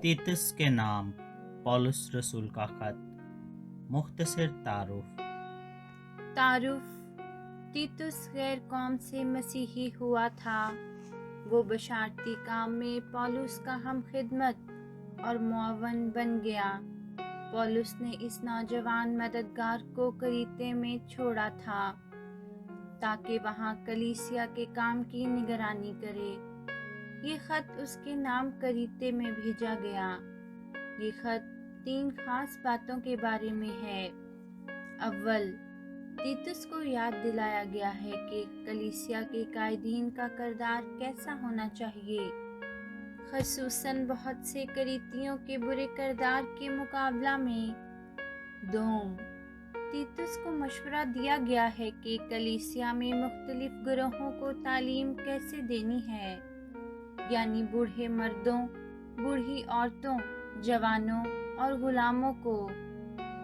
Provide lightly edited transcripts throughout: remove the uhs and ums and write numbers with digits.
तीतस के नाम पौलुस रसूल का खत। मुख्तसर तारुफ। तारुफ। तीतुस गैर कौम से मसीही हुआ था। वो बशारती काम में पौलुस का हम खिदमत और मुआवन बन गया। पौलुस ने इस नौजवान मददगार को करीते में छोड़ा था ताकि वहाँ कलीसिया के काम की निगरानी करे। ये खत उसके नाम करीते में भेजा गया। ये खत 3 खास बातों के बारे में है। अव्वल, तीतुस को याद दिलाया गया है कि कलीसिया के कायदीन का किरदार कैसा होना चाहिए, खसूसन बहुत से करीतियों के बुरे किरदार के मुकाबला में। दोम, तीतुस को मशवरा दिया गया है कि कलीसिया में मुख्तलिफ गिरोहों को तालीम कैसे देनी है, यानी बूढ़े मर्दों, बूढ़ी औरतों, जवानों और गुलामों को।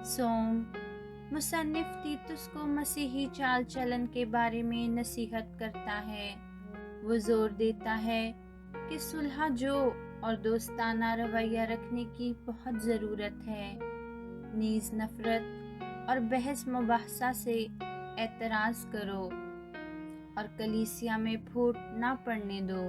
सोम, मुसन्निफ तीतुस को मसीही चाल चलन के बारे में नसीहत करता है। वो जोर देता है कि सुलह जो और दोस्ताना रवैया रखने की बहुत ज़रूरत है। नीज़ नफरत और बहस मुबाहसा से एतराज़ करो और कलीसिया में फूट ना पड़ने दो।